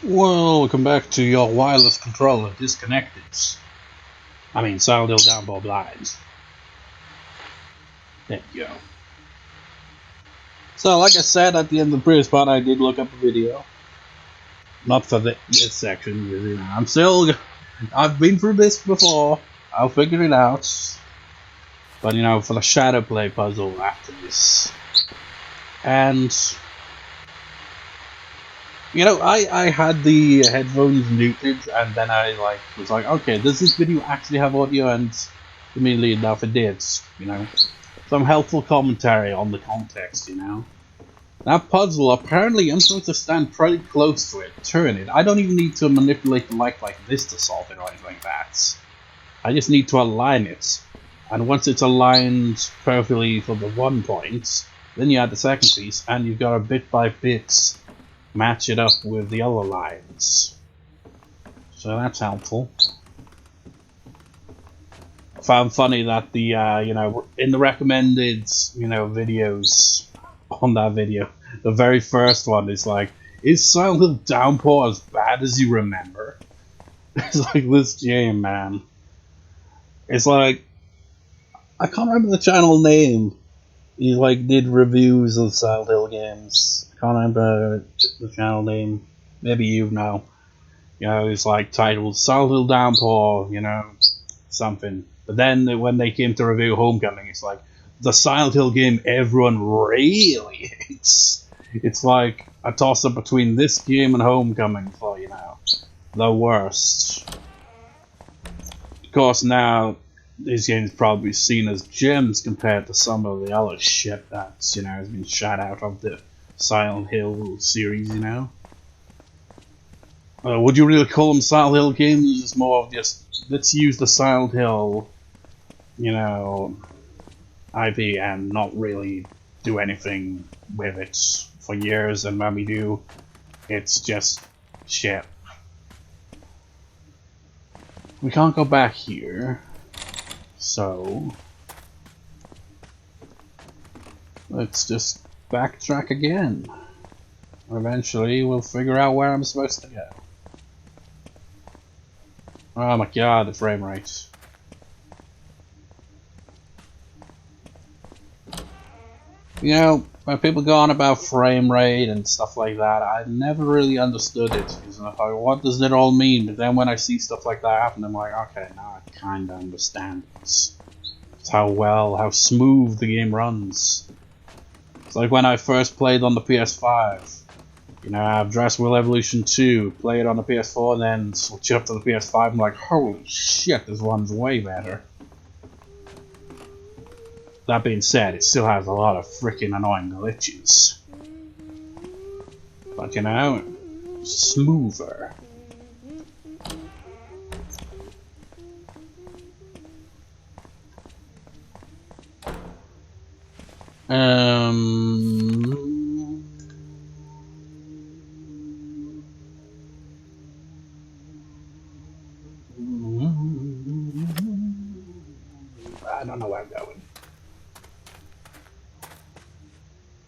Welcome back to your wireless controller disconnected. I mean, Silent Hill Downpour blinds. There you go. So, like I said at the end of the previous part, I did look up a video. Not for this section, because, I've been through this before. I'll figure it out. But, for the shadow play puzzle after this. And, I had the headphones muted, and then I was like, okay, does this video actually have audio? And immediately enough, it did. Some helpful commentary on the context. That puzzle, apparently, I'm supposed to stand pretty close to it, turn it. I don't even need to manipulate the light like this to solve it or anything like that. I just need to align it. And once it's aligned perfectly for the one point, then you add the second piece, and you've got to bit by bit match it up with the other lines. So that's helpful. I found funny that the, in the recommended, videos on that video, the very first one is like, is Silent Hill Downpour as bad as you remember? It's like, this game, man. It's like, I can't remember the channel name. He did reviews of Silent Hill games. I can't remember the channel name. Maybe you know. It's titled Silent Hill Downpour, something. But then when they came to review Homecoming, it's like, the Silent Hill game everyone really hates. It's like a toss-up between this game and Homecoming for, the worst. Of course, now this game is probably seen as gems compared to some of the other shit that's, has been shot out of the Silent Hill series, would you really call them Silent Hill games? It's more of just, let's use the Silent Hill, IP and not really do anything with it for years, and when we do, it's just shit. We can't go back here, so let's just backtrack again. Eventually we'll figure out where I'm supposed to go. Oh my god, the frame rate. When people go on about frame rate and stuff like that, I never really understood it. Because I'm like, what does it all mean? But then when I see stuff like that happen, I'm like, okay, now I kind of understand this. It's how smooth the game runs. It's like when I first played on the PS5. I have Jurassic World Evolution 2, play it on the PS4, and then switch up to the PS5, I'm like, holy shit, this one's way better. That being said, it still has a lot of freaking annoying glitches. But smoother. I don't know where I'm going.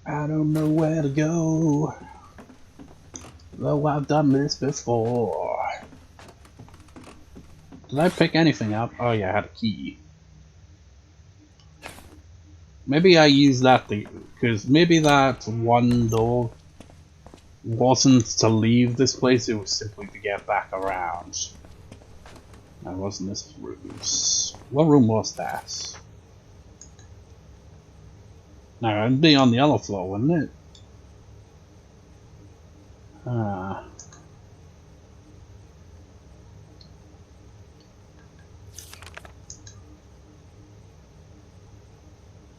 I don't know where to go, though I've done this before. Did I pick anything up? Oh yeah, I had a key. Maybe I used that because maybe that one door wasn't to leave this place, it was simply to get back around. That wasn't this room. What room was that? No, it'd be on the other floor, wouldn't it?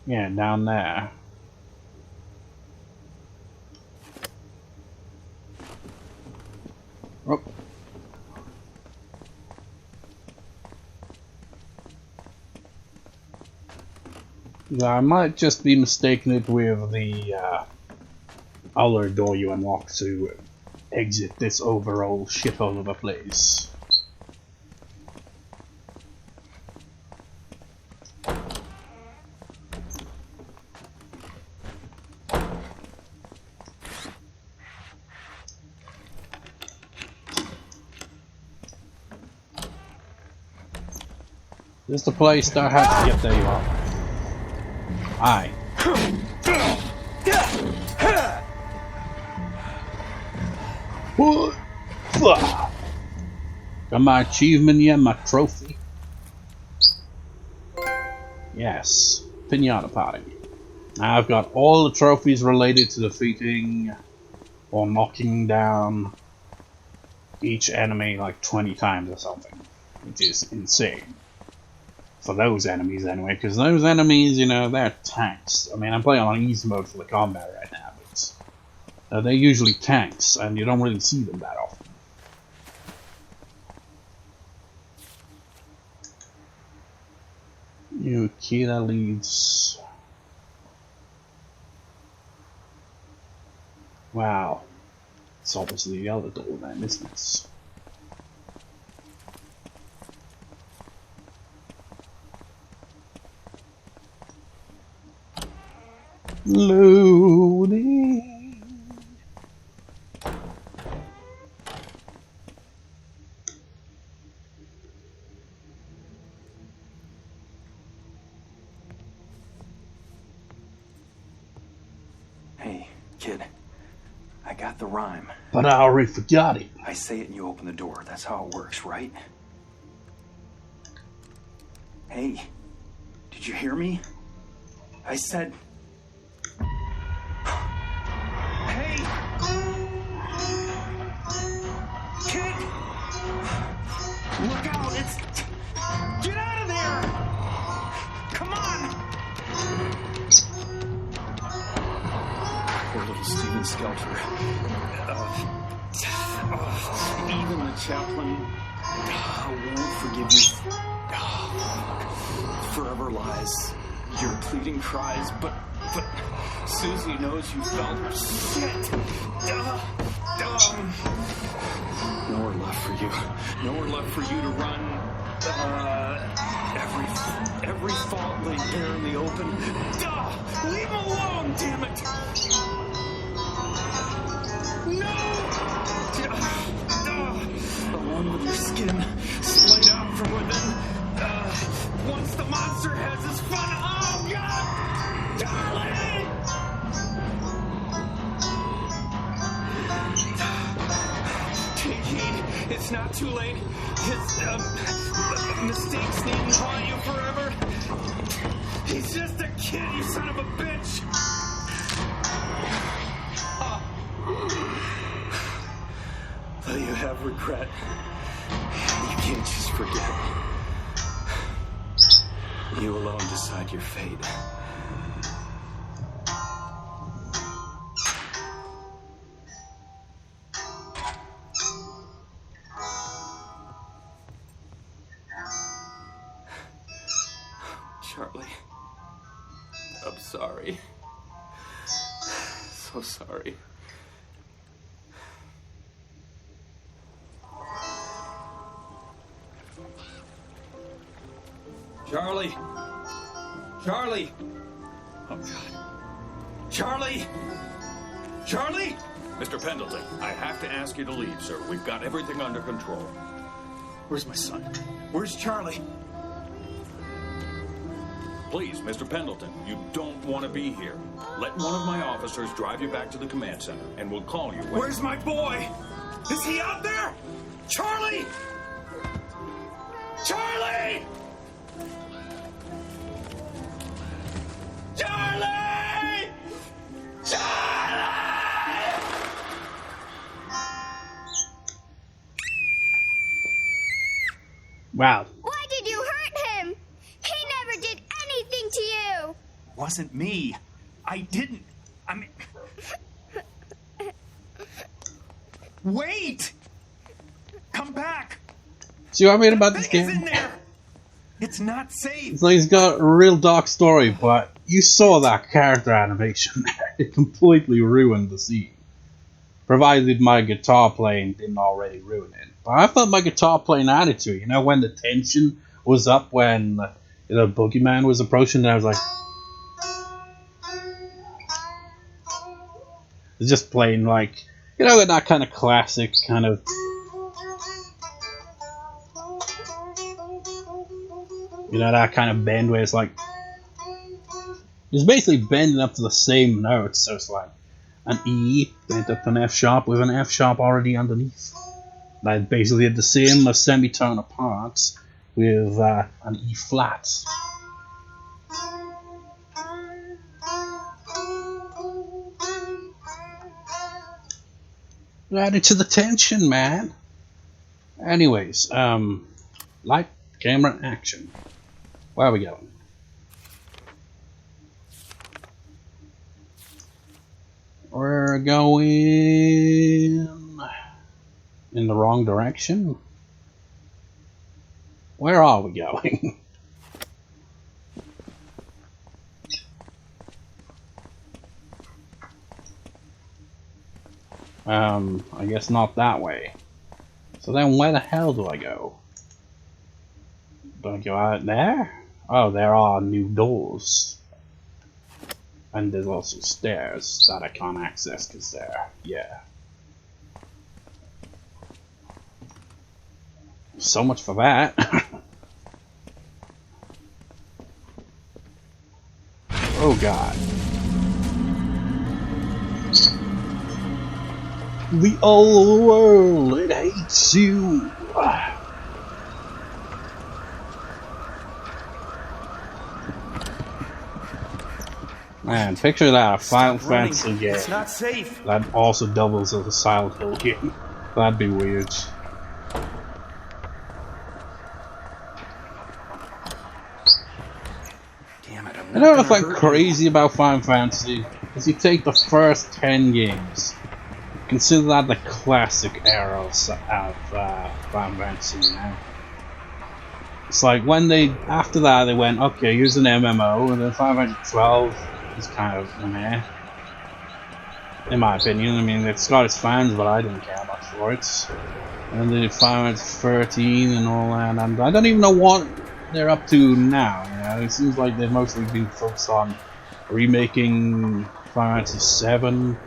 Yeah, down there. Oh. Yeah, I might just be mistaken it with the other door you unlock to exit this overall shithole of a place. This is the place that has to get there. You are. Aye. Got my achievement yet? My trophy? Yes. Pinata party. Now I've got all the trophies related to defeating or knocking down each enemy like 20 times or something, which is insane. For those enemies anyway, because those enemies, you know, they're tanks. I mean, I'm playing on easy mode for the combat right now, but they're usually tanks, and you don't really see them that often. Okay, that leads... Wow. It's obviously the other door then, isn't it? Loading. Hey, kid. I got the rhyme. But I already forgot it. I say it and you open the door. That's how it works, right? Hey, did you hear me? I said... Hey! Kid! Look out! It's... Get out of there! Come on! Poor little Steven Skelter. Even the chaplain won't forgive you. Forever lies your pleading cries, but Susie knows you felt her shit. Nowhere left for you. Nowhere left for you to run. Every fault laid bare in the open. Leave him alone, damn it! No! Along with your skin, splayed out from within. Once the monster has his fun, oh God! Darling! Take heed, it's not too late. His mistakes needn't haunt you forever. He's just a kid, you son of a bitch! Though you have regret, you can't just forget. You alone decide your fate. Charlie, I'm sorry. So sorry. Charlie! Charlie! Oh, God. Charlie! Charlie! Mr. Pendleton, I have to ask you to leave, sir. We've got everything under control. Where's my son? Where's Charlie? Please, Mr. Pendleton, you don't want to be here. Let one of my officers drive you back to the command center, and we'll call you when... Where's my boy? Is he out there? Charlie! Charlie! Charlie! Charlie! Wow. Why did you hurt him? He never did anything to you. Wasn't me. I didn't. I mean... Wait! Come back! See what I mean about this Thing is game? in there. It's not safe. It's like he's got a real dark story, but you saw that character animation there. It completely ruined the scene. Provided my guitar playing didn't already ruin it. But I felt my guitar playing attitude, you know, when the tension was up, when the bogeyman was approaching, and I was like... It's just playing like, you know, that kind of classic kind of... You know, that kind of bend where it's like, it's basically bending up to the same notes, so it's like an E bent up to an F sharp with an F sharp already underneath. Like basically the same semitone apart with an E flat. Added to the tension, man. Anyways, light, camera, action. Where are we going? We're going in the wrong direction. Where are we going? I guess not that way. So then where the hell do I go? Do I go out there? Oh, there are new doors. And there's also stairs that I can't access because they're, yeah. So much for that. Oh god. The old world, it hates you. Man, picture that, a Final Fantasy game. It's not safe. That also doubles as a Silent Hill game. That'd be weird. Damn it, I'm You know what's like crazy about Final Fantasy? Is you take the first 10 games, consider that the classic era of Final Fantasy, you know? It's like when they, after that they went, okay, here's an MMO, and then Final Fantasy 12 is kind of meh. In my opinion, I mean, it's got its fans, but I didn't care much for it. And then they did Final Fantasy 13 and all that, and I don't even know what they're up to now, you know? It seems like they've mostly been focused on remaking Final Fantasy 7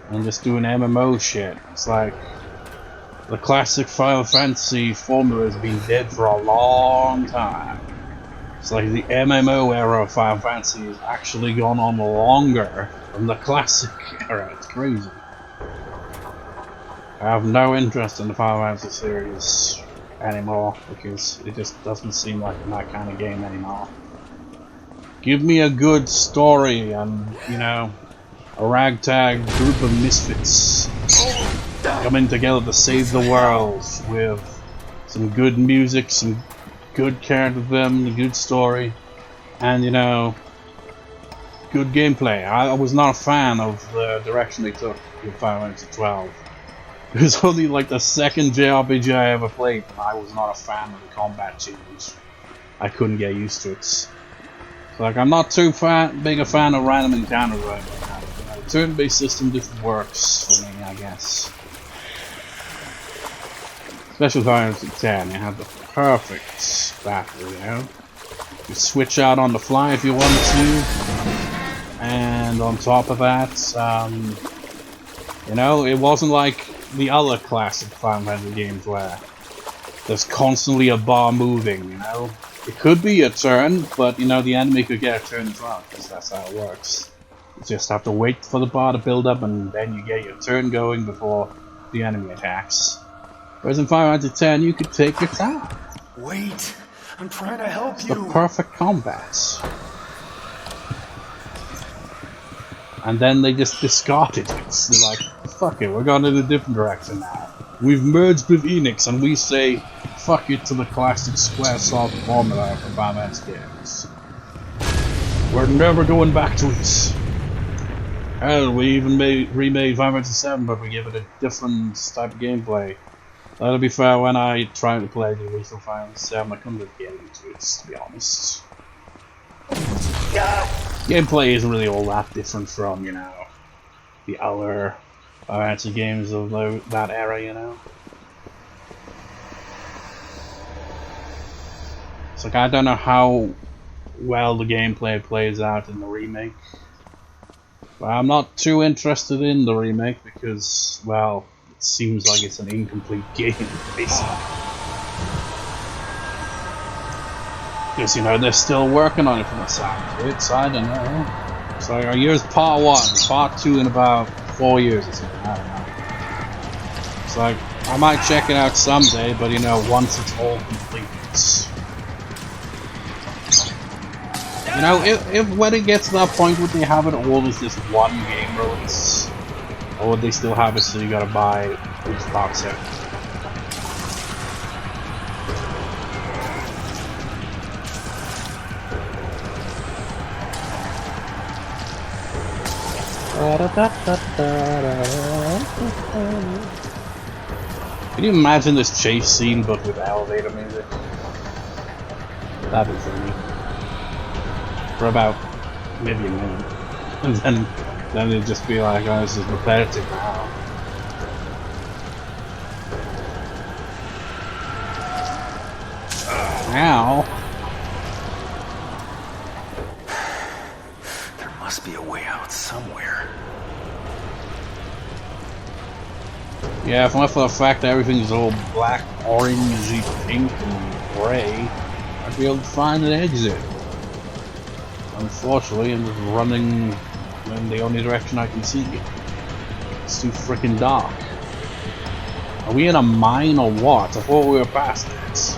and just doing MMO shit. It's like the classic Final Fantasy formula has been dead for a long time. It's like the MMO era of Final Fantasy has actually gone on longer than the classic era. It's crazy. I have no interest in the Final Fantasy series anymore because it just doesn't seem like that kind of game anymore. Give me a good story and, you know, a ragtag group of misfits coming together to save the world with some good music, some good character development, a good story, and, you know, good gameplay. I was not a fan of the direction they took with Final Fantasy 12. It was only like the second JRPG I ever played, and I was not a fan of the combat change. I couldn't get used to it. So, like, I'm not too big a fan of random encounters right now. You know, the turn-based system just works for me, I guess. Especially Final Fantasy 10, you have the perfect battle, you know. You switch out on the fly if you want to, and on top of that, you know, it wasn't like the other classic Final Fantasy games where there's constantly a bar moving, you know. It could be a turn, but, you know, the enemy could get a turn as well, because that's how it works. You just have to wait for the bar to build up, and then you get your turn going before the enemy attacks. Whereas in Final Fantasy 10, you could take your time. Wait, I'm trying to help It's you. the perfect combat. And then they just discarded it. They're like, fuck it, we're going in a different direction now. We've merged with Enix, and we say, fuck it to the classic Squaresoft formula for Final Fantasy games. We're never going back to it. Hell, we even remade Final Fantasy 7, but we give it a different type of gameplay. That'll be fair, when I tried to play the original Final Fantasy 7, I couldn't really get into it, to be honest. Gameplay isn't really all that different from, you know, the other Final Fantasy games of that era, you know. It's like, I don't know how well the gameplay plays out in the remake. But I'm not too interested in the remake because, well, it seems like it's an incomplete game, basically. Because, you know, they're still working on it from the sound of it, so I don't know. So here's part 1, part 2 in about 4 years or something, I don't know. It's like, I might check it out someday, but you know, once it's all complete. You know, if when it gets to that point, would they have it all as just one game release? Or would they still have it so you gotta buy each box set? Can you imagine this chase scene but with elevator music? That'd be funny. For about maybe a minute. And then it'd just be like, oh, this is repetitive now. Ow. There must be a way out somewhere. Yeah, if not for the fact that everything's all black, orangey, pink, and grey, I'd be able to find an exit. Unfortunately, I'm just running in the only direction I can see. It's too freaking dark. Are we in a mine or what? I thought we were past this.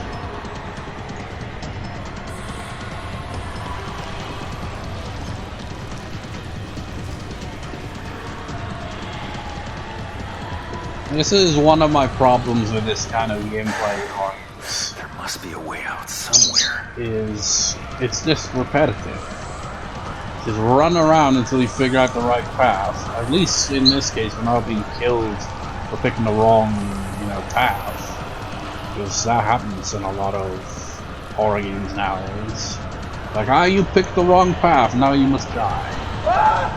This is one of my problems with this kind of gameplay in games. There must be a way out somewhere. Is it's just repetitive. Just run around until you figure out the right path. At least in this case, we're not being killed for picking the wrong, you know, path. Because that happens in a lot of horror games nowadays. Like, ah, you picked the wrong path, now you must die.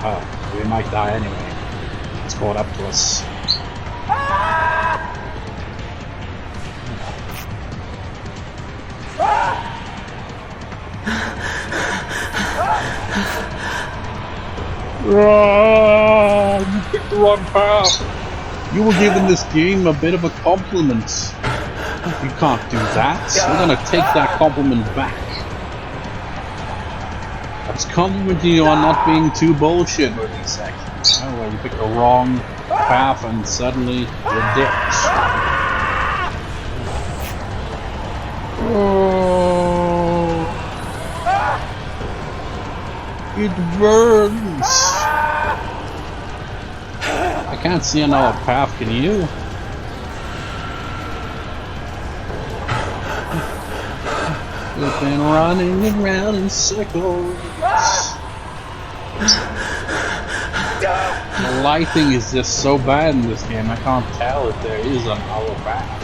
Oh, we might die anyway. It's caught up to us. You picked the wrong path. You were giving this game a bit of a compliment. You can't do that. We're gonna take that compliment back. That's complimenting you on not being too bullshit with these sections. You know, where you pick the wrong path and suddenly you're ditched. Oh, it burns. I can't see another path, can you? We've been running around in circles. The lighting is just so bad in this game, I can't tell if there is another path.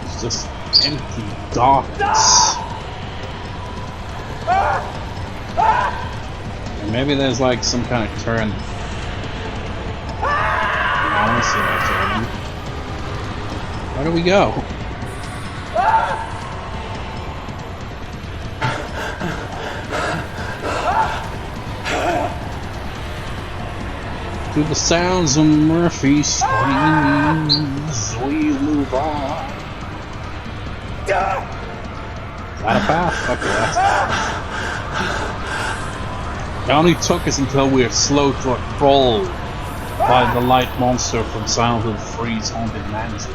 It's just empty darkness. And maybe there's like some kind of turn. I don't see that turning. Where do we go? To the sounds of Murphy's screams, we move on. Is that a path? Okay, that's a path. It only took us until we were slow to a crawl by the light monster from Silent Hill 3's Haunted Mansion.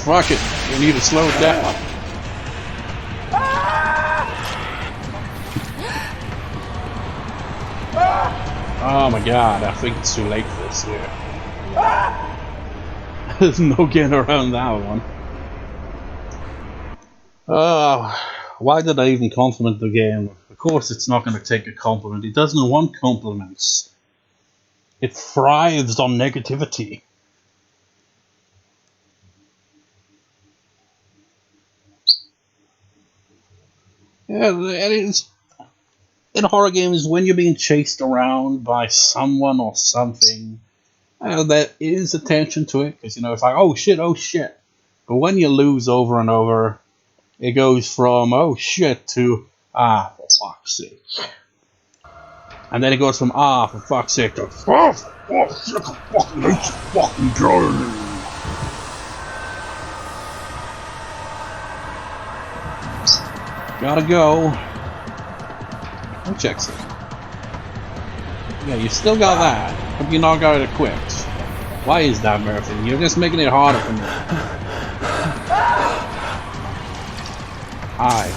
Fuck it, we need to slow it down. Oh my god, I think it's too late for this here. There's no getting around that one. Why did I even compliment the game? Of course it's not going to take a compliment. It doesn't want compliments. It thrives on negativity. Yeah, it is. In horror games, when you're being chased around by someone or something, there is attention to it, because, you know, it's like, oh shit, oh shit. But when you lose over and over, it goes from, oh shit, to, ah, for fuck's sake. And then it goes from for fuck's sake to fucking journey. Gotta go. Who checks it? Yeah, you still got that. But you not got it equipped. Why is that, Murphy? You're just making it harder for me. Aye.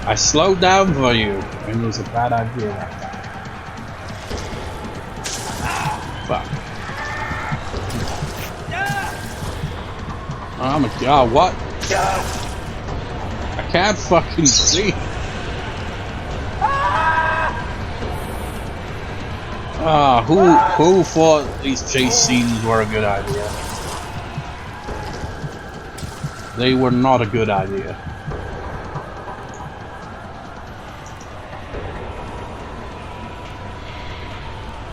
I slowed down for you, and it was a bad idea. Fuck. Oh my god, what? I can't fucking see. Who thought these chase scenes were a good idea? They were not a good idea.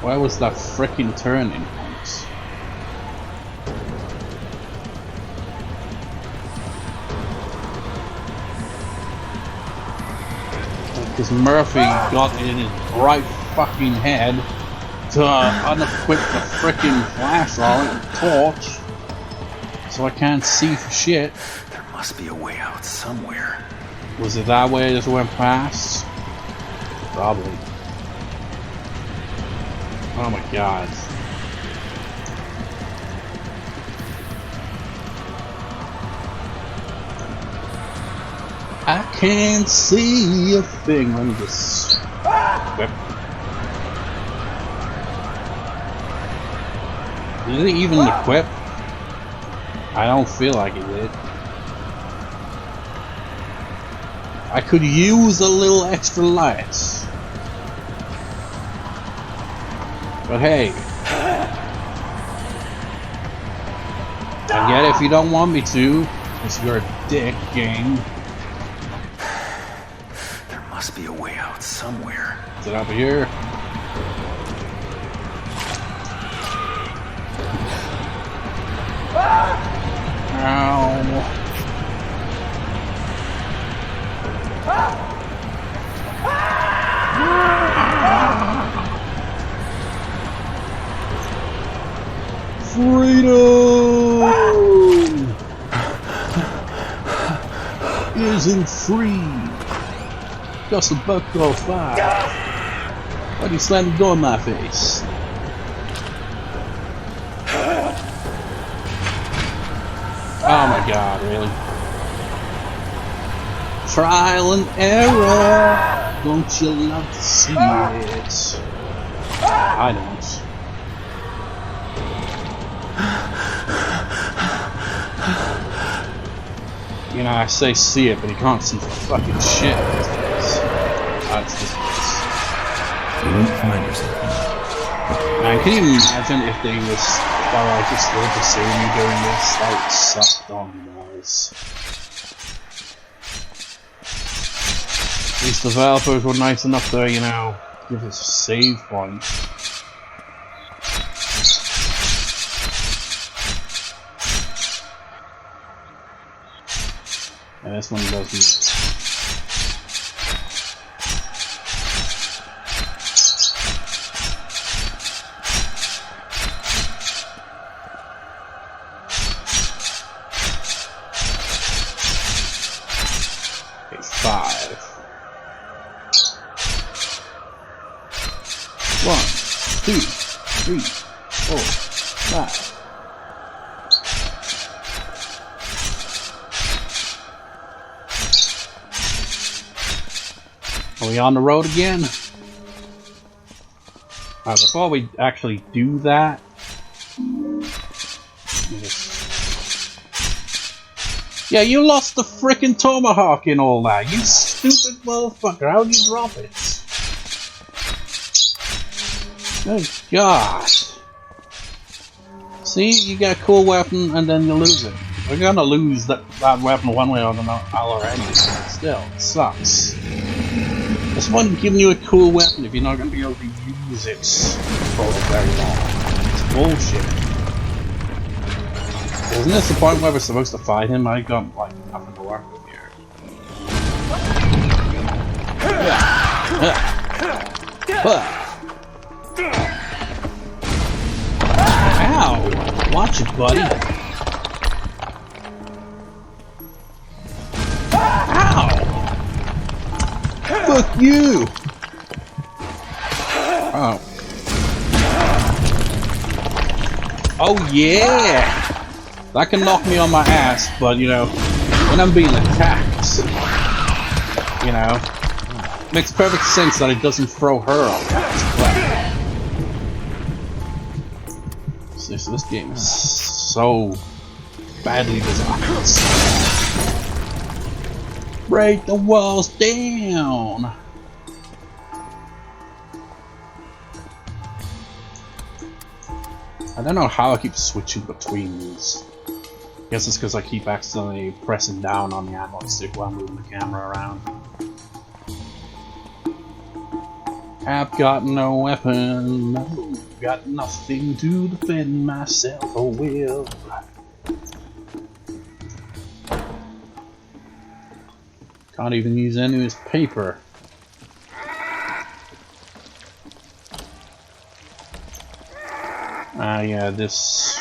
Where was that frickin' turning point? Because Murphy got it in his bright fucking head to unequip the frickin' flashlight and torch, so I can't see for shit. There must be a way out somewhere. Was it that way I just went past? Probably. Oh my god. I can't see a thing. Let me just whip. Did it even equip? I don't feel like it did. I could use a little extra light. But hey, I get it if you don't want me to. It's your dick game. There must be a way out somewhere. Is it up here? Ow. Freedom isn't free. Just a buck or five. Why do you slam the door in my face? Oh my god, really? Trial and error. Don't you love to see it? I don't. You know, I say see it, but he can't see for fucking shit. That's just You won't find yourself. Man, can you imagine if they was like just live to see me doing this? That would suck on balls. These developers were nice enough to, you know, give us a save point. And this one doesn't. Okay, 5. 1, 2, 3, 4, 5. Are we on the road again? Before we actually do that, yeah, you lost the frickin' tomahawk and all that. You stupid motherfucker! How'd you drop it? Good God! See, you get a cool weapon and then you lose it. We're gonna lose that weapon one way or another already. Still, it sucks. What's the point of giving you a cool weapon if you're not going to be able to use it for very long? bullshit. Isn't this the point where we're supposed to fight him? I got like nothing to work with here. Ow! Watch it, buddy. Ow! Fuck you! Oh. Oh yeah! That can knock me on my ass, but you know, when I'm being attacked, you know, makes perfect sense that it doesn't throw her off. This game is so badly designed. Break the walls down! I don't know how I keep switching between these. I guess it's because I keep accidentally pressing down on the analog stick while moving the camera around. I've got no weapon, no, got nothing to defend myself with. Can't even use any of this paper. Yeah, this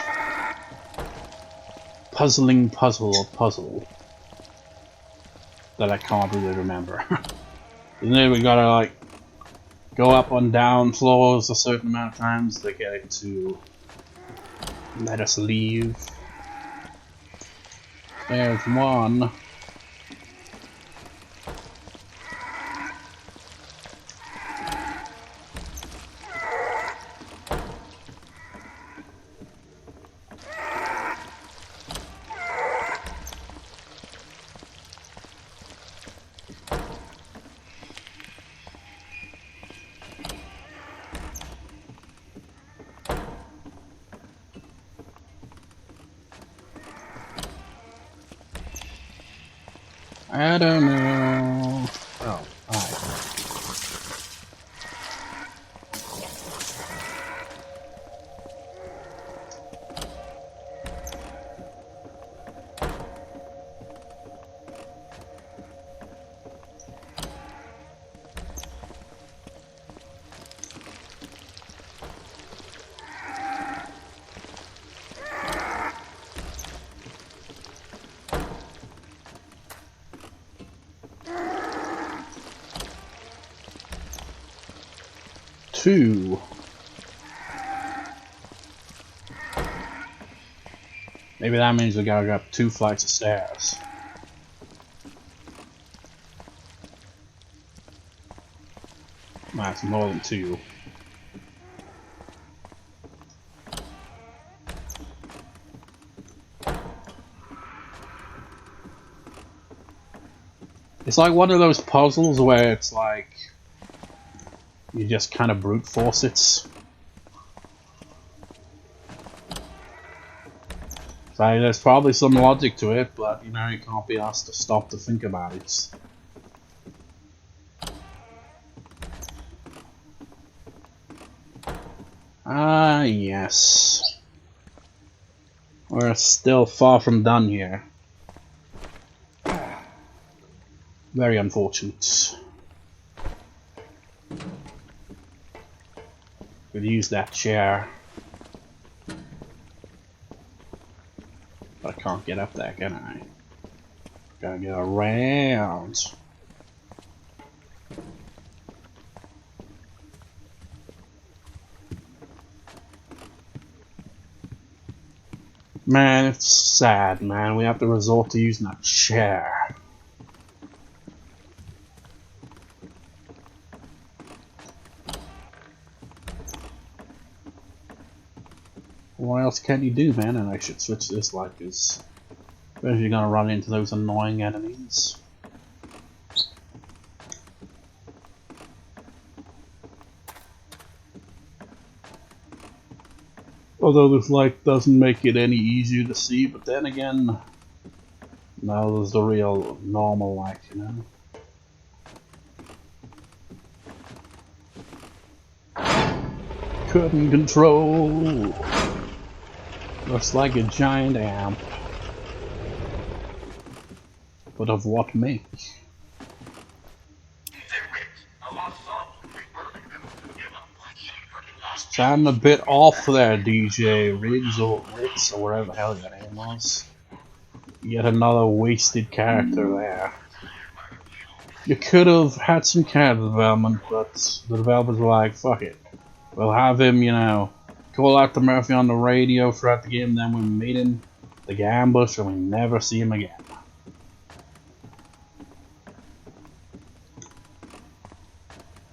puzzling puzzle that I can't really remember. And then we gotta like go up and down floors a certain amount of times to get it to let us leave. There's one. I don't know. Oh, alright. Two. Maybe that means we gotta go up 2 flights of stairs. That's more than 2. It's like one of those puzzles where it's like you just kind of brute force it. So there's probably some logic to it, but you know, you can't be asked to stop to think about it. Ah, yes. We're still far from done here. Very unfortunate. Could use that chair. But I can't get up there, can I? Gotta get around. Man, it's sad, man. We have to resort to using a chair. What else can you do, man? And I should switch this like this. Especially you're gonna run into those annoying enemies. Although this light doesn't make it any easier to see, but then again, now there's the real normal light, you know? couldn't control. Looks like a giant amp. But of what make? Sound a bit off there, DJ Riggs or Ritz or whatever the hell your name was. Yet another wasted character there. You could have had some character development, but the developers were like, fuck it. We'll have him, you know, call out to Murphy on the radio throughout the game, then we meet him, the ambush, and we never see him again.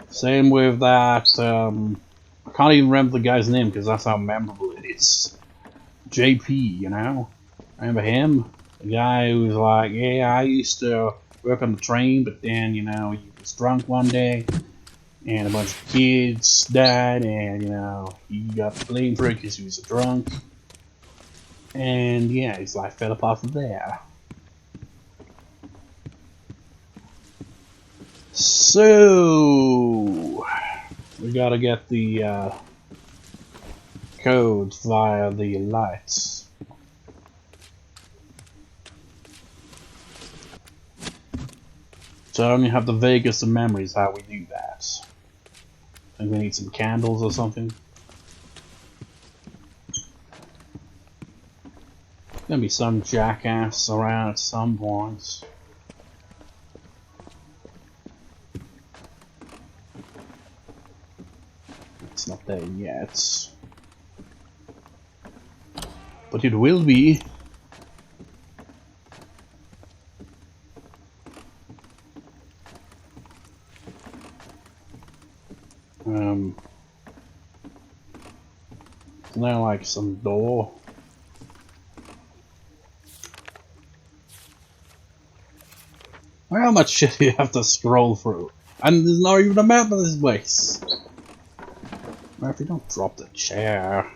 Same with that, I can't even remember the guy's name because that's how memorable it is. JP, you know? Remember him? The guy who was like, yeah, I used to work on the train, but then, you know, he was drunk one day, and a bunch of kids died, and, you know, he got blamed for it because he was a drunk. And, yeah, his life fell apart from there. So, we gotta get the codes via the lights. So I only have the vaguest of memories how we do that. I think we need some candles or something. Gonna be some jackass around at some point. It's not there yet. But it will be. Isn't there like some door? How much shit do you have to scroll through? And there's not even a map of this place. Murphy, don't drop the chair.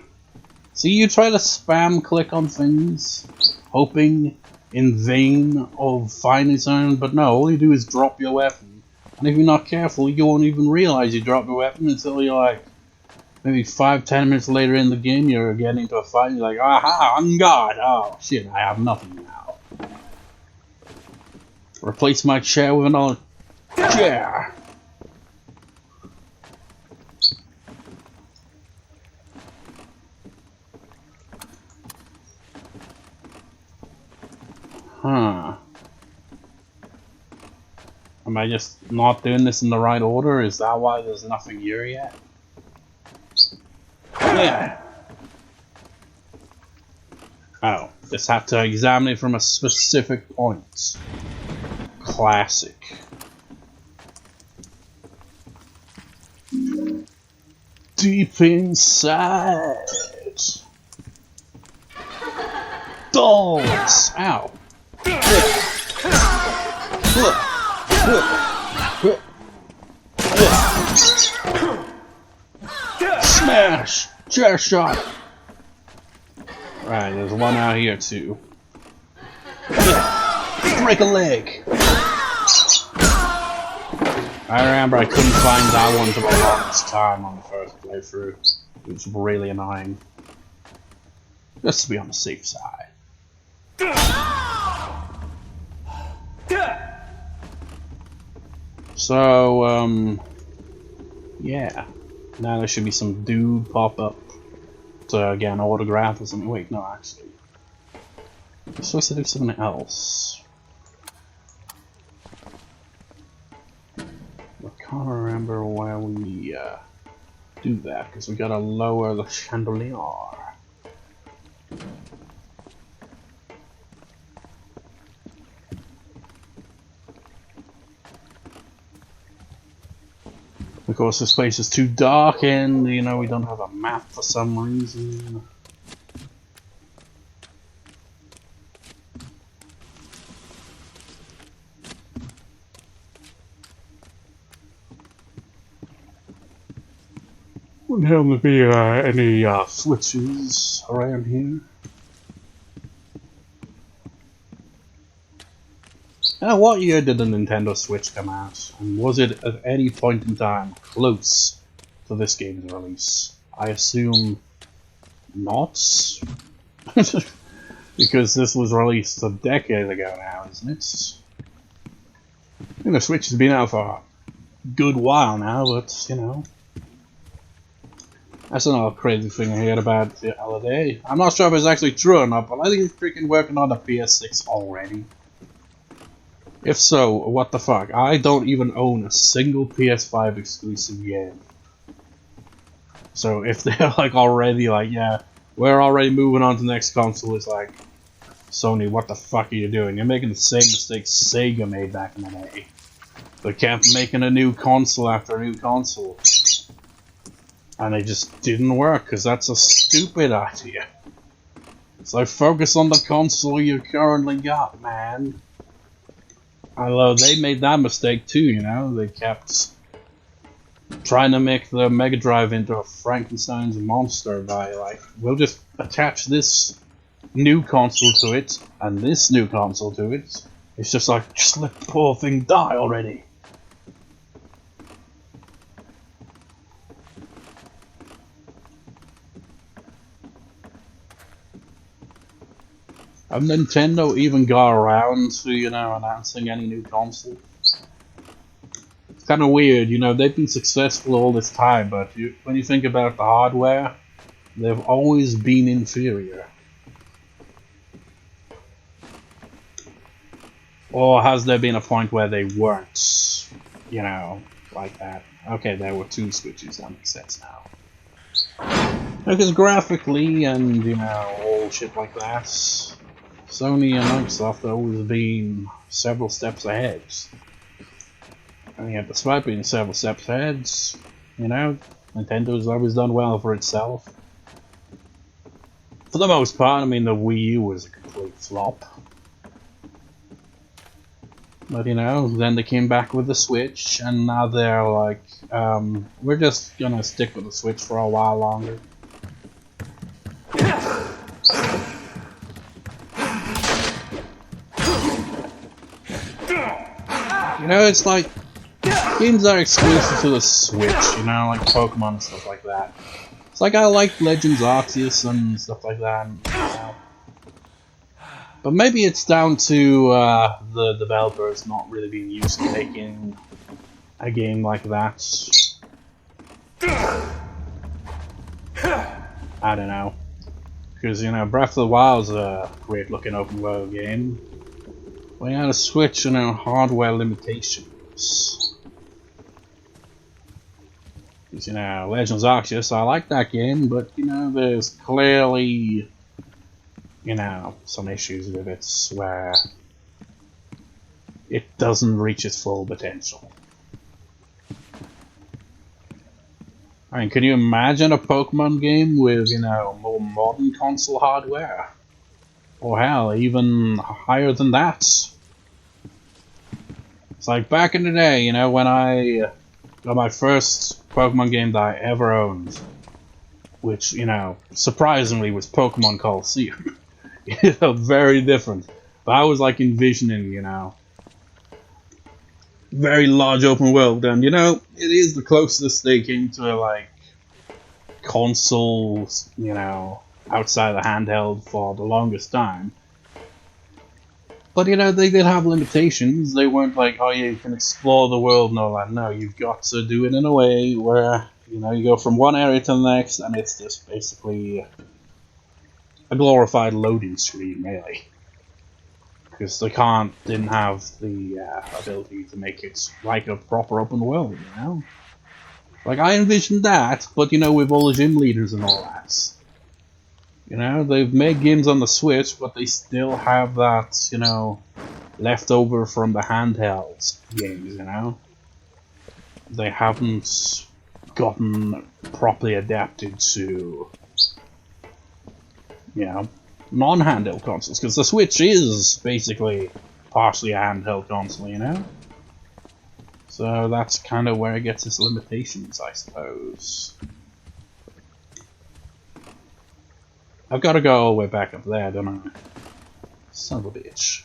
See, you try to spam click on things, hoping in vain of finding something, but no, all you do is drop your weapon. And if you're not careful, you won't even realize you dropped your weapon until you're like, maybe 5-10 minutes later in the game, you're getting into a fight, and you're like, aha, I'm God! Oh shit, I have nothing now. Replace my chair with another chair! Huh. Am I just not doing this in the right order? Is that why there's nothing here yet? Yeah. Oh, just have to examine it from a specific point. Classic. Deep inside. Dolls! Ow. Smash! Chair shot! Right, there's one out here too. Break a leg! I remember I couldn't find that one for the longest time on the first playthrough. It was really annoying. Just to be on the safe side. So, yeah. Now there should be some dude pop up to get an autograph or something. Wait, no, actually. I'm supposed to do something else. I can't remember where we do that, because we gotta lower the chandelier. Of course, this place is too dark, and you know we don't have a map for some reason. Wouldn't happen to be any switches around here. What year did the Nintendo Switch come out? And was it at any point in time close to this game's release? I assume not. Because this was released a decade ago now, isn't it? I think the Switch has been out for a good while now, but, you know. That's another crazy thing I heard about the other day. I'm not sure if it's actually true or not, but I think he's freaking working on the PS6 already. If so, what the fuck? I don't even own a single PS5 exclusive game. So if they're like already like, yeah, we're already moving on to the next console, it's like, Sony, what the fuck are you doing? You're making the same mistakes Sega made back in the day. They kept making a new console after a new console. And they just didn't work, because that's a stupid idea. So focus on the console you currently got, man. Although they made that mistake too, you know? They kept trying to make the Mega Drive into a Frankenstein's monster by like, we'll just attach this new console to it, and this new console to it. It's just like, just let the poor thing die already. Have Nintendo even got around to, you know, announcing any new console? It's kind of weird, you know, they've been successful all this time, but when you think about the hardware, they've always been inferior. Or has there been a point where they weren't, you know, like that? Okay, there were two Switches, that makes sense now. Because graphically and, you know, all shit like that, Sony and Microsoft have always been several steps ahead. And yet, despite being several steps ahead, you know, Nintendo's always done well for itself. For the most part, I mean, the Wii U was a complete flop. But, you know, then they came back with the Switch, and now they're like, we're just gonna stick with the Switch for a while longer. You know, it's like, games are exclusive to the Switch, you know, like Pokemon and stuff like that. It's like I like Legends Arceus and stuff like that, and, you know. But maybe it's down to the developers not really being used to making a game like that. I don't know. Because, you know, Breath of the Wild is a great looking open world game. But you had to switch, you know, hardware limitations. Because, you know, Legends Arceus, I like that game, but, you know, there's clearly, you know, some issues with it where it doesn't reach its full potential. I mean, can you imagine a Pokemon game with, you know, more modern console hardware? Or hell, even higher than that? It's like back in the day, you know, when I got my first Pokemon game that I ever owned, which, you know, surprisingly was Pokemon Colosseum. You know, very different. But I was like envisioning, you know, very large open world, and you know, it is the closest they came to like consoles, you know, outside the handheld for the longest time. But you know, they did have limitations. They weren't like, oh yeah, you can explore the world and all that. No, you've got to do it in a way where, you know, you go from one area to the next, and it's just basically a glorified loading screen, really. Because they didn't have the ability to make it like a proper open world, you know? Like, I envisioned that, but, you know, with all the gym leaders and all that. You know, they've made games on the Switch, but they still have that, you know, leftover from the handheld games, you know? They haven't gotten properly adapted to, you know, non-handheld consoles, because the Switch is basically partially a handheld console, you know? So that's kind of where it gets its limitations, I suppose. I've got to go all the way back up there, don't I? Son of a bitch.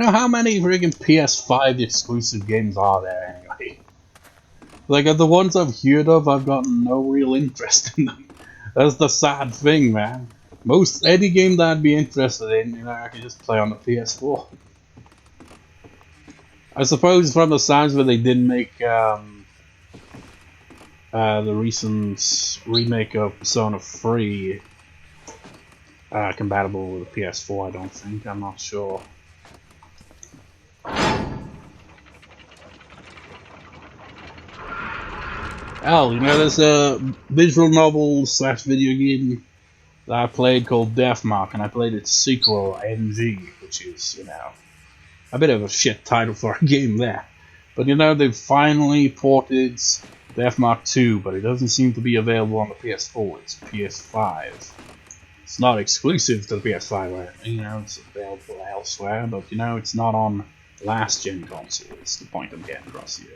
You know, how many friggin' PS5 exclusive games are there anyway? Like, the ones I've heard of, I've got no real interest in them. That's the sad thing, man. Any game that I'd be interested in, you know, I can just play on the PS4. I suppose from the sounds of it, they didn't make the recent remake of Persona 3 compatible with the PS4, I don't think. I'm not sure. Oh, you know, there's a visual novel / video game that I played called Deathmark, and I played its sequel, NG, which is, you know, a bit of a shit title for a game there. But you know, they've finally ported Deathmark 2, but it doesn't seem to be available on the PS4, it's PS5. It's not exclusive to the PS5 or anything, you know, it's available elsewhere, but you know, it's not on last gen consoles, the point I'm getting across here.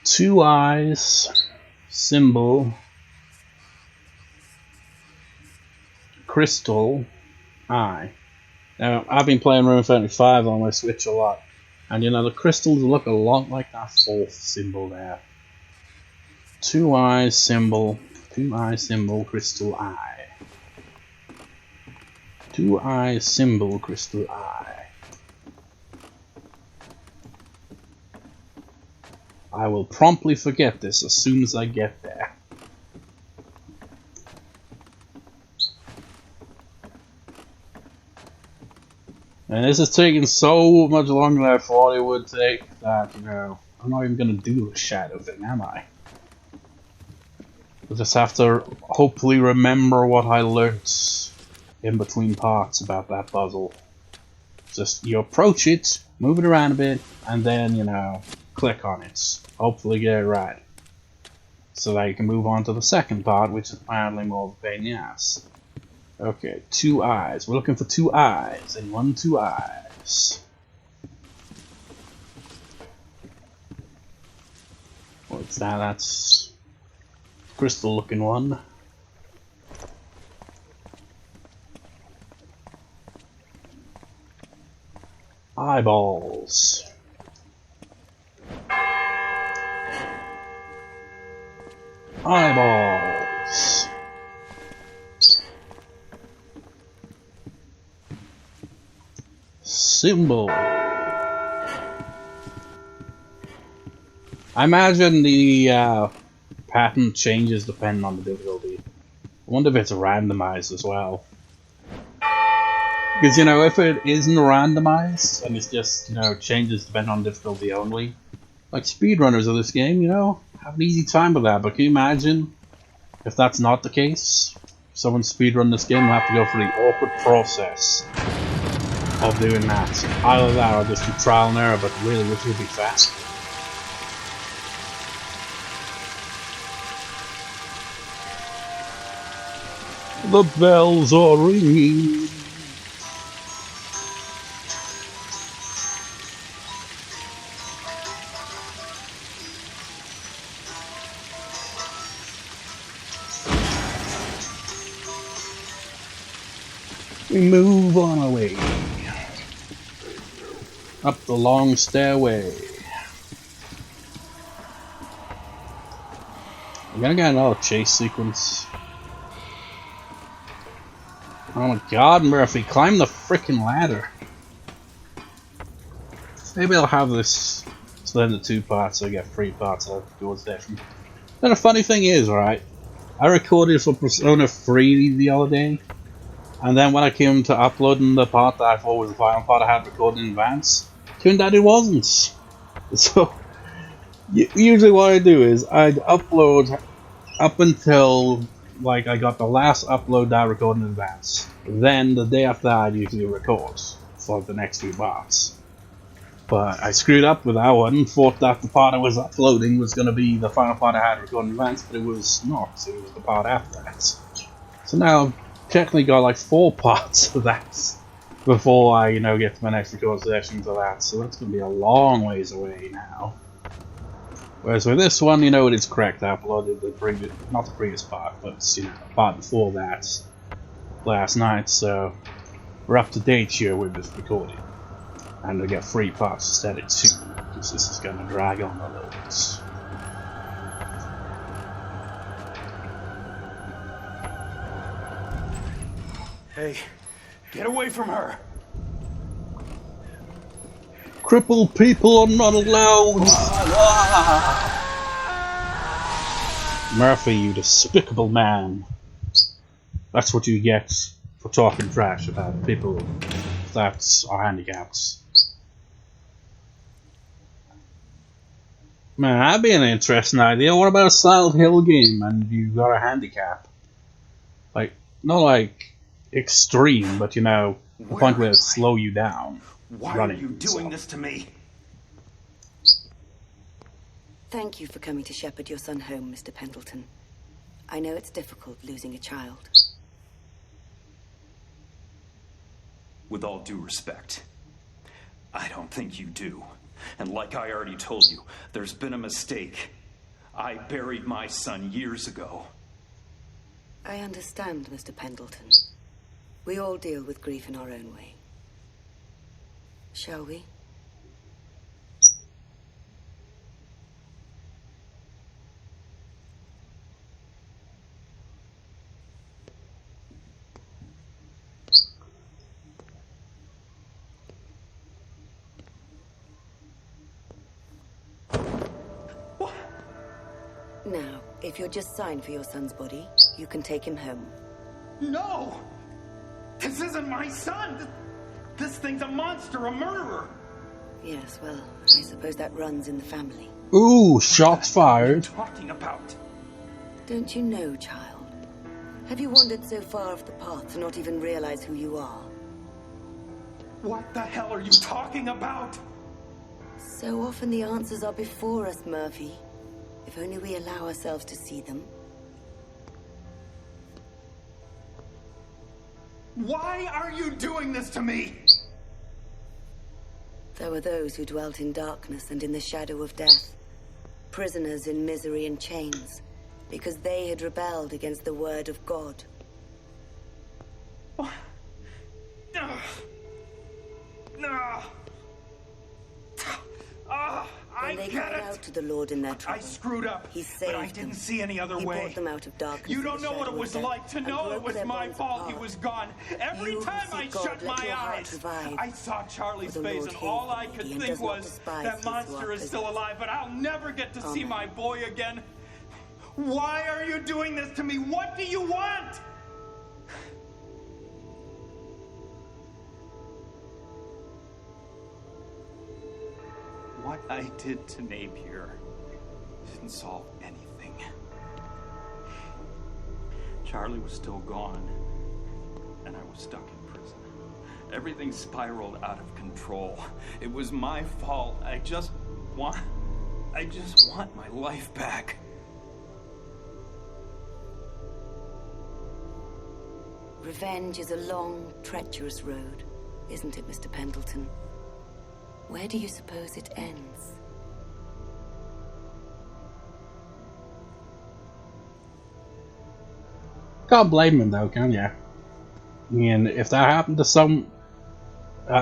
2 eyes, symbol, crystal, eye. Now, I've been playing Room 35 on my Switch a lot, and you know, the crystals look a lot like that 4th symbol there. 2 eyes, symbol, 2 eyes, symbol, crystal, eye. 2 eyes, symbol, crystal, eye. I will promptly forget this as soon as I get there. And this is taking so much longer than I thought it would take that, you know, I'm not even going to do the shadow thing, am I? I just have to hopefully remember what I learnt in between parts about that puzzle. Just, you approach it, move it around a bit, and then, you know, click on it. Hopefully get it right. So that you can move on to the second part, which is apparently more of a pain in the ass. Okay, 2 eyes. We're looking for 2 eyes, and 1, 2 eyes. What's that? That's crystal looking one. Eyeballs. Eyeballs. Symbol. I imagine the pattern changes depending on the difficulty. I wonder if it's randomized as well. Because, you know, if it isn't randomized and it's just, you know, changes depending on difficulty only, like speedrunners of this game, you know, have an easy time with that. But can you imagine if that's not the case? Someone speedrun this game will have to go through the awkward process of doing that. Either that or just do trial and error, but really, which would be fast. The bells are ringing. We move on our way. Up the long stairway. We're gonna get another chase sequence. Oh my god, Murphy, climb the frickin' ladder. Maybe I'll have this split into 2 parts so I get 3 parts towards there. And the funny thing is, right, I recorded for Persona 3 the other day, and then when I came to uploading the part that I thought was the final part I had recorded in advance, turned out it wasn't. So, usually what I do is I'd upload up until like I got the last upload that I recorded in advance. Then the day after that I'd usually record for the next 2 parts. But I screwed up with that one, thought that the part I was uploading was going to be the final part I had recorded in advance, but it was not, it was the part after that. So now I've technically got like 4 parts of that before I, you know, get to my next record session for that, so that's going to be a long ways away now. Whereas with this one, you know, it is correct. I uploaded the previous, not the previous part, but, you know, the part before that last night, so we're up to date here with this recording. And we get free parts instead of 2, because this is gonna drag on a little bit. Hey, get away from her! Crippled people are not allowed! Murphy, you despicable man. That's what you get for talking trash about people that are handicapped. Man, that'd be an interesting idea. What about a Silent Hill game and you got a handicap? Like, not like extreme, but you know, the point where it slow you down. Why are you doing this to me? Thank you for coming to shepherd your son home, Mr. Pendleton. I know it's difficult losing a child. With all due respect, I don't think you do. And like I already told you, there's been a mistake. I buried my son years ago. I understand, Mr. Pendleton. We all deal with grief in our own way. Shall we? Now, if you'll just sign for your son's body, you can take him home. No! This isn't my son! This thing's a monster, a murderer! Yes, well, I suppose that runs in the family. Ooh, shots fired. What are you talking about? Don't you know, child? Have you wandered so far off the path to not even realize who you are? What the hell are you talking about? So often the answers are before us, Murphy. If only we allow ourselves to see them. Why are you doing this to me? There were those who dwelt in darkness and in the shadow of death. Prisoners in misery and chains, because they had rebelled against the word of God. No. I When they get cried it. out to the Lord in their trouble, I screwed up, He but saved I didn't them. see any other He way. brought them out of darkness. You and don't the know what shadow it of was death, like to and know it broke was their my bonds fault he apart. was gone. Every You who time I seek God, shut let my your heart eyes, revive. I saw Charlie's For the face, Lord and all I hates could thee and think does not was, despise that these who monster are is still possessed. alive, but I'll never get to see Amen. my boy again. Why are you doing this to me? What do you want? What I did to Napier didn't solve anything. Charlie was still gone, and I was stuck in prison. Everything spiraled out of control. It was my fault. I just want my life back. Revenge is a long, treacherous road, isn't it, Mr. Pendleton? Where do you suppose it ends? Can't blame him though, can ya? I mean, if that happened to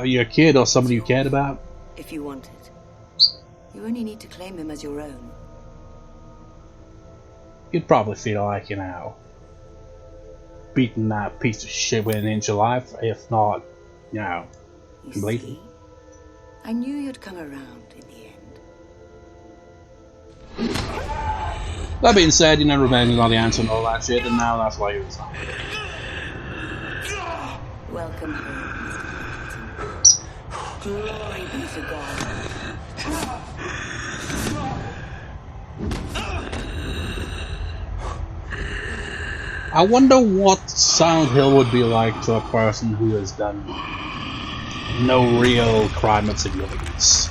your kid or somebody you cared about, If you want it. You only need to claim him as your own. you'd probably feel like, you know, beating that piece of shit with an inch of life, if not, you know, You completely. see? I knew you'd come around in the end. That being said, you know, revenge is not the answer and all that shit, and now that's why he was on. Welcome home, Mr. Pendleton. Glory be to God. I wonder what Silent Hill would be like to a person who has done no real crime of significance.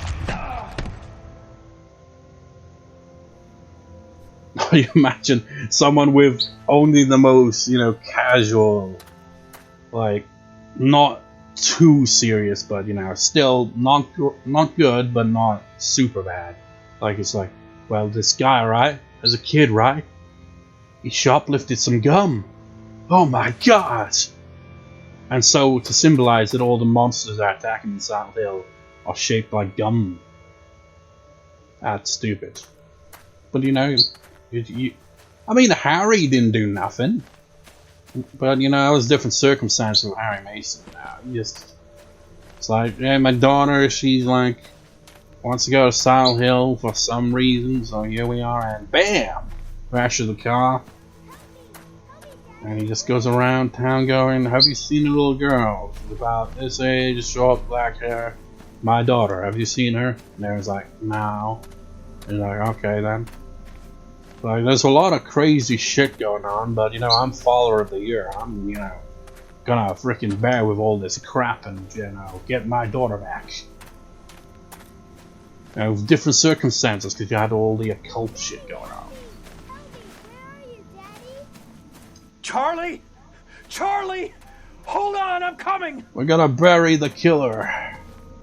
You imagine someone with only the most, you know, casual, like, not too serious, but, you know, still not good, but not super bad. Like, it's like, well, this guy, right, as a kid, right, he shoplifted some gum. Oh my god! And so, to symbolize that all the monsters that are attacking in Silent Hill are shaped like gum. That's stupid. But you know, I mean, Harry didn't do nothing. But you know, it was different circumstances with Harry Mason. It's like, yeah, my daughter, she's like, wants to go to Silent Hill for some reason, so here we are, and BAM! Crashes the car. And he just goes around town going, have you seen a little girl? She's about this age, short black hair. My daughter, have you seen her? And Aaron's like, no. And he's like, okay then. Like, there's a lot of crazy shit going on, but you know, I'm follower of the year. I'm, you know, gonna freaking bear with all this crap and, you know, get my daughter back. You know, with different circumstances, because you had all the occult shit going on. Charlie! Charlie! Hold on, I'm coming! We're gonna bury the killer.